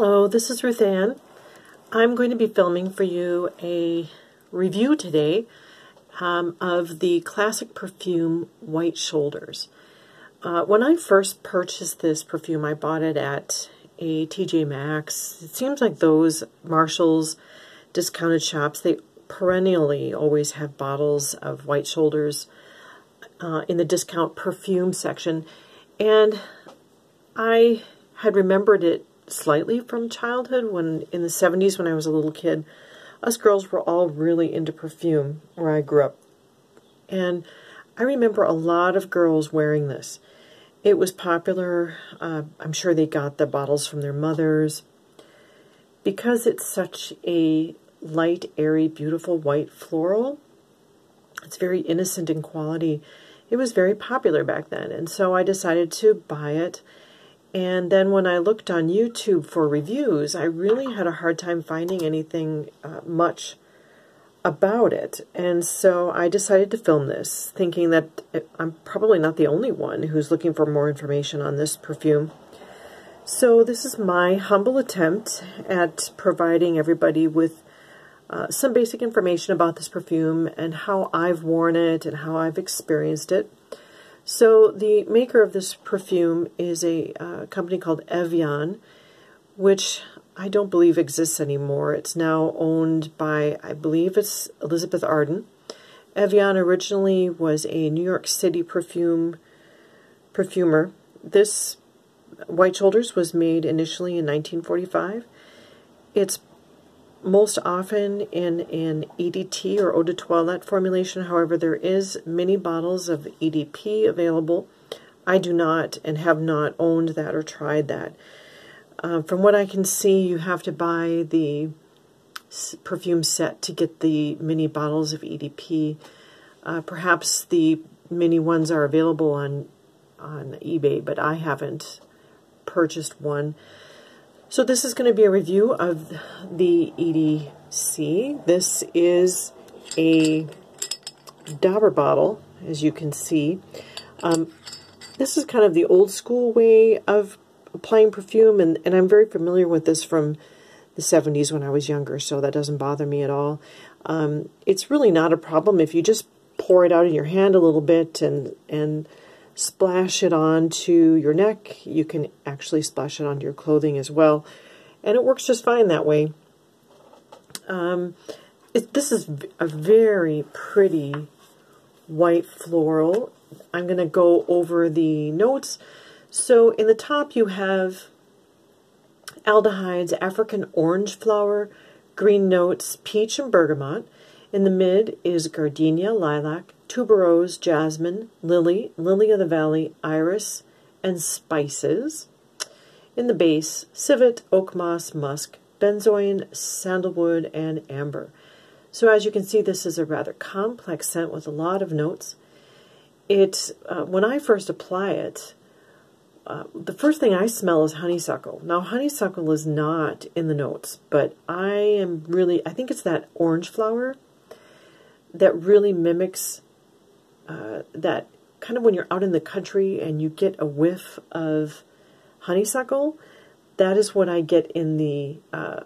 Hello, this is Ruth Ann. I'm going to be filming for you a review today of the classic perfume White Shoulders. When I first purchased this perfume, I bought it at a TJ Maxx. It seems like those Marshall's discounted shops, they perennially always have bottles of White Shoulders in the discount perfume section. And I had remembered it slightly from childhood. When in the 70s, when I was a little kid, us girls were all really into perfume where I grew up. And I remember a lot of girls wearing this. It was popular. I'm sure they got the bottles from their mothers. Because it's such a light, airy, beautiful white floral, it's very innocent in quality. It was very popular back then, and so I decided to buy it. And then when I looked on YouTube for reviews, I really had a hard time finding anything much about it. And so I decided to film this, thinking that I'm probably not the only one who's looking for more information on this perfume. So this is my humble attempt at providing everybody with some basic information about this perfume and how I've worn it and how I've experienced it. So the maker of this perfume is a company called Evyan, which I don't believe exists anymore. It's now owned by, I believe it's Elizabeth Arden. Evyan originally was a New York City perfumer. This White Shoulders was made initially in 1945. It's most often in an EDT or eau de toilette formulation. However, there is many bottles of EDP available. I do not and have not owned that or tried that. From what I can see, you have to buy the perfume set to get the mini bottles of EDP. Perhaps the mini ones are available on eBay, but I haven't purchased one. So this is going to be a review of the EDC. This is a dauber bottle, as you can see. This is kind of the old school way of applying perfume, and I'm very familiar with this from the 70s when I was younger, so that doesn't bother me at all. It's really not a problem if you just pour it out in your hand a little bit and splash it onto your neck. You can actually splash it onto your clothing as well, and it works just fine that way. This is a very pretty white floral. I'm going to go over the notes. So in the top you have aldehydes, African orange flower, green notes, peach and bergamot. In the mid is gardenia, lilac, tuberose, jasmine, lily, lily of the valley, iris, and spices. In the base, civet, oak moss, musk, benzoin, sandalwood, and amber. So as you can see, this is a rather complex scent with a lot of notes. When I first apply it, the first thing I smell is honeysuckle. Now, honeysuckle is not in the notes, but I think it's that orange flower that really mimics that kind of when you're out in the country and you get a whiff of honeysuckle. That is what I get in the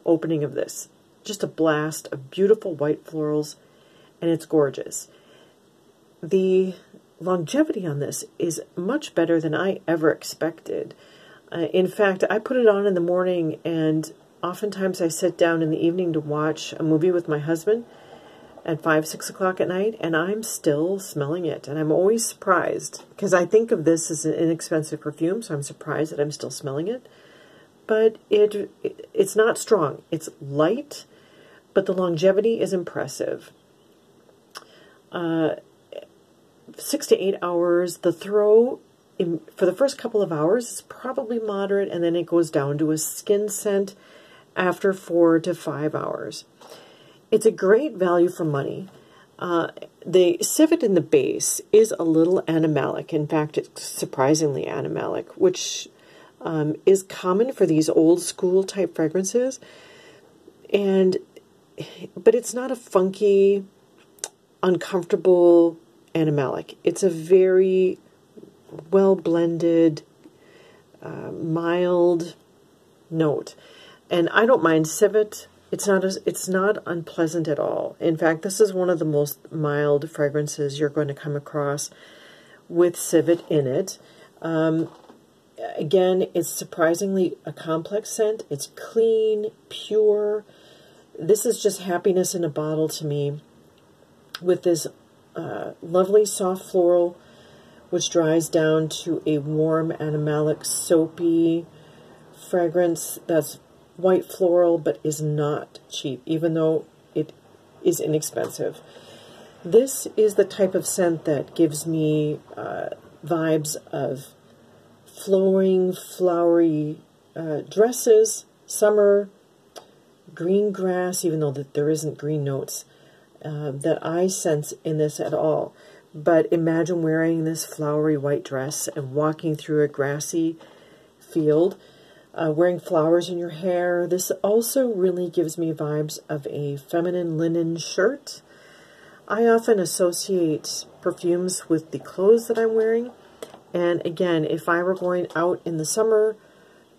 opening of this. Just a blast of beautiful white florals, and it's gorgeous. The longevity on this is much better than I ever expected. In fact, I put it on in the morning, and oftentimes I sit down in the evening to watch a movie with my husband at 5, 6 o'clock at night, and I'm still smelling it. And I'm always surprised, because I think of this as an inexpensive perfume, so I'm surprised that I'm still smelling it. But it's not strong. It's light, but the longevity is impressive. 6 to 8 hours. The throw for the first couple of hours is probably moderate, and then it goes down to a skin scent after 4 to 5 hours. It's a great value for money. The civet in the base is a little animalic. In fact, it's surprisingly animalic, which is common for these old school type fragrances. But it's not a funky, uncomfortable animalic. It's a very well blended, mild note. And I don't mind civet. It's not unpleasant at all. In fact, this is one of the most mild fragrances you're going to come across with civet in it. Again, it's surprisingly a complex scent. It's clean, pure. This is just happiness in a bottle to me, with this lovely soft floral, which dries down to a warm, animalic, soapy fragrance that's white floral, but is not cheap, even though it is inexpensive. This is the type of scent that gives me vibes of flowing, flowery dresses, summer, green grass, even though there isn't green notes that I sense in this at all. But imagine wearing this flowery white dress and walking through a grassy field, wearing flowers in your hair. This also really gives me vibes of a feminine linen shirt. I often associate perfumes with the clothes that I'm wearing. And again, if I were going out in the summer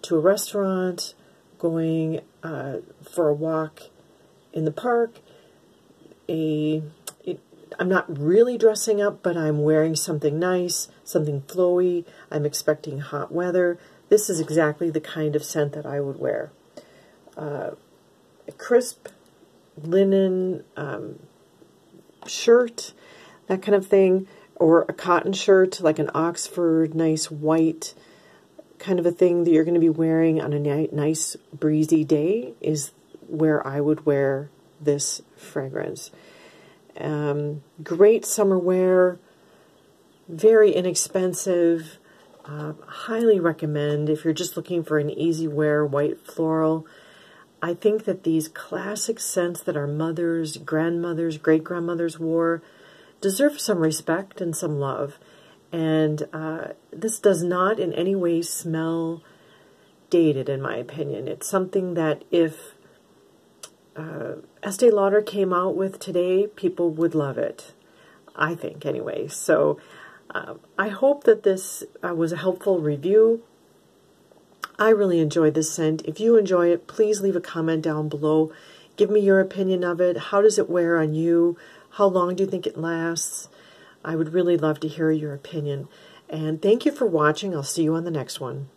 to a restaurant, going for a walk in the park, I'm not really dressing up, but I'm wearing something nice, something flowy. I'm expecting hot weather. This is exactly the kind of scent that I would wear. A crisp linen shirt, that kind of thing, or a cotton shirt, like an Oxford, nice white kind of a thing that you're going to be wearing on a nice breezy day is where I would wear this fragrance. Great summer wear, very inexpensive, highly recommend if you're just looking for an easy wear white floral. I think that these classic scents that our mothers, grandmothers, great-grandmothers wore deserve some respect and some love. And this does not in any way smell dated, in my opinion. It's something that if Estee Lauder came out with today, people would love it, I think, anyway. So I hope that this was a helpful review. I really enjoyed this scent. If you enjoy it, please leave a comment down below. Give me your opinion of it. How does it wear on you? How long do you think it lasts? I would really love to hear your opinion. And thank you for watching. I'll see you on the next one.